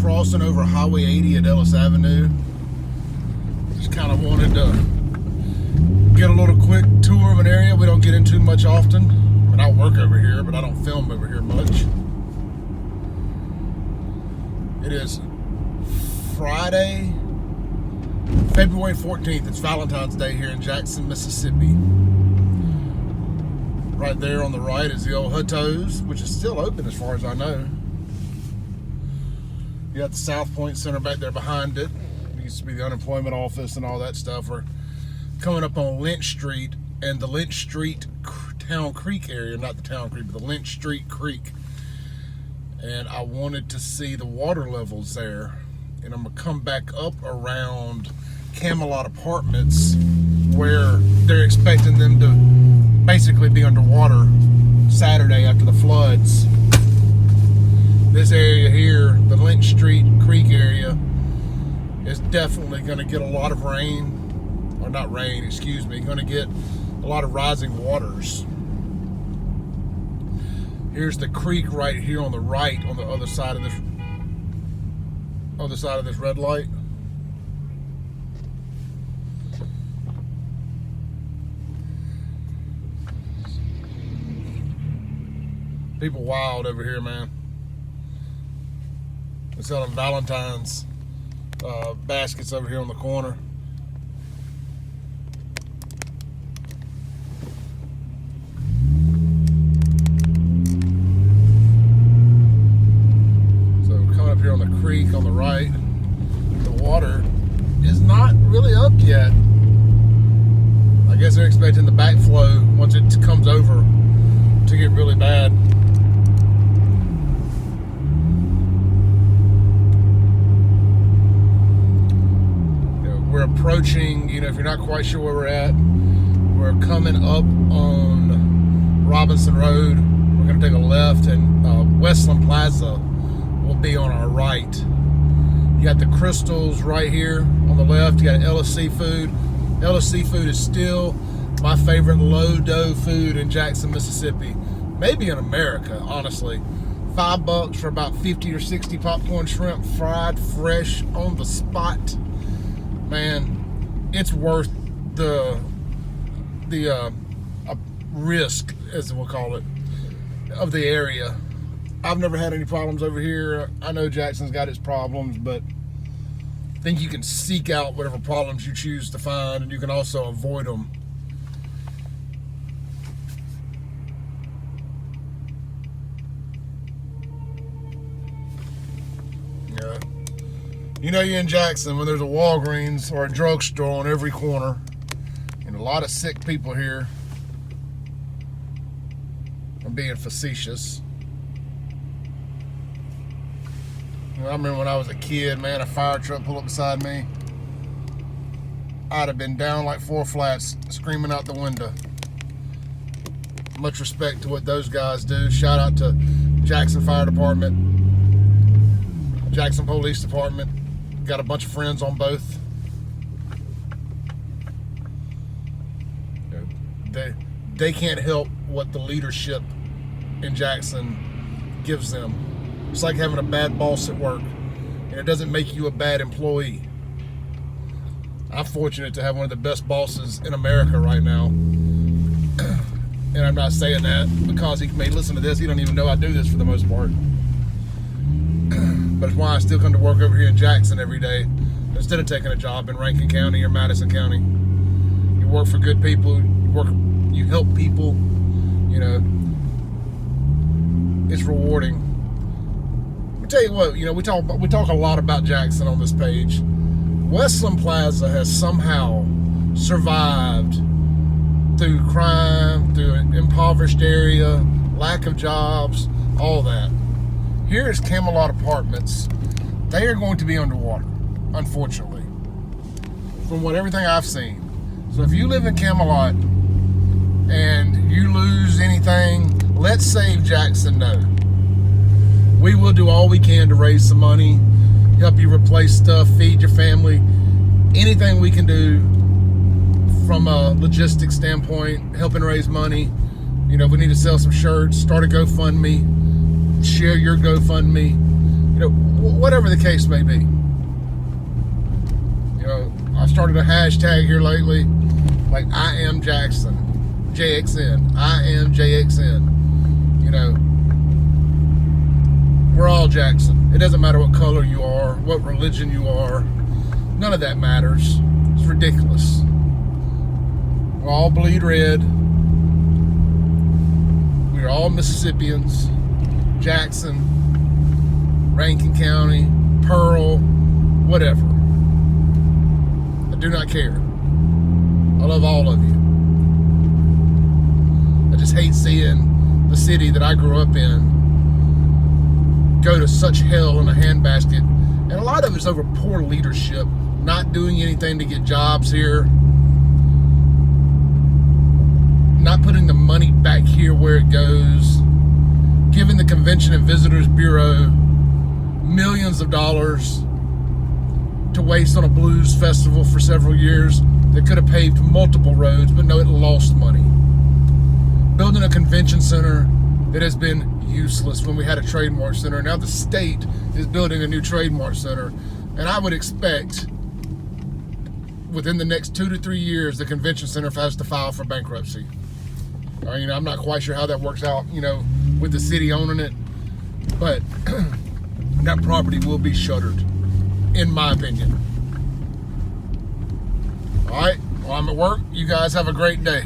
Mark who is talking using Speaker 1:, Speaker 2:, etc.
Speaker 1: crossing over Highway 80 at Ellis Avenue. Just kind of wanted to get a little quick tour of an area we don't get into much often. I mean, I work over here, but I don't film over here much. It is Friday, February 14th. It's Valentine's Day here in Jackson, Mississippi. Right there on the right is the old Hutto's, which is still open as far as I know. You got the South Point Center back there behind it. It used to be the unemployment office and all that stuff. We're coming up on Lynch Street and the Lynch Street Town Creek area, not the Town Creek, but the Lynch Street Creek. And I wanted to see the water levels there. And I'm gonna come back up around Camelot Apartments where they're expecting them to basically be underwater Saturday after the floods. This area here, the Lynch Street Creek area, is definitely going to get a lot of rain, or not rain, excuse me, going to get a lot of rising waters. Here's the creek right here on the right, on the other side of this red light. People wild over here, man. They're selling Valentines baskets over here on the corner. So coming up here on the creek on the right, the water is not really up yet. I guess they're expecting the backflow once it comes over to get really bad. We're approaching, if you're not quite sure where we're at, we're coming up on Robinson Road. We're going to take a left, and Westland Plaza will be on our right. You got the Crystals right here on the left. You got Ellis Seafood. Ellis Seafood is still my favorite low-dough food in Jackson, Mississippi. Maybe in America, honestly. $5 for about 50 or 60 popcorn shrimp, fried fresh on the spot. Man, it's worth the risk, as we'll call it, of the area. I've never had any problems over here. I know Jackson's got its problems, but I think you can seek out whatever problems you choose to find, and you can also avoid them. Yeah. You know you're in Jackson when there's a Walgreens or a drugstore on every corner, and a lot of sick people here. I'm being facetious. I remember when I was a kid, man, a fire truck pulled up beside me. I'd have been down like 4 flats, screaming out the window. Much respect to what those guys do. Shout out to Jackson Fire Department, Jackson Police Department. Got a bunch of friends on both. They can't help what the leadership in Jackson gives them. It's like having a bad boss at work, and it doesn't make you a bad employee. I'm fortunate to have one of the best bosses in America right now. And I'm not saying that because he may listen to this. He don't even know I do this for the most part. But it's why I still come to work over here in Jackson every day instead of taking a job in Rankin County or Madison County. You work for good people, you help people, it's rewarding. I'll tell you what, we talk a lot about Jackson on this page. Westland Plaza has somehow survived through crime, through an impoverished area, lack of jobs, all that. Here is Camelot Apartments. They are going to be underwater, unfortunately, from everything I've seen. So if you live in Camelot and you lose anything, let Save Jackson know. We will do all we can to raise some money, help you replace stuff, feed your family. Anything we can do from a logistics standpoint, helping raise money. If we need to sell some shirts, start a GoFundMe, share your GoFundMe. You know, whatever the case may be. You know, I started a hashtag here lately, like I am Jackson, JXN, I am JXN. You know, we're all Jackson. It doesn't matter what color you are, what religion you are. None of that matters. It's ridiculous. We all bleed red. We're all Mississippians. Jackson, Rankin County, Pearl, whatever. I do not care. I love all of you. I just hate seeing the city that I grew up in go to such hell in a handbasket. And a lot of it's over poor leadership, not doing anything to get jobs here, not putting the money back here where it goes, giving the Convention and Visitors Bureau millions of dollars to waste on a blues festival for several years that could have paved multiple roads, but no, it lost money. Building a convention center that has been useless when we had a trademark center. Now the state is building a new trademark center, and I would expect within the next 2 to 3 years the convention center has to file for bankruptcy. You know, I'm not quite sure how that works out, you know, with the city owning it, but that property will be shuttered, in my opinion. All right, well, I'm at work. You guys have a great day.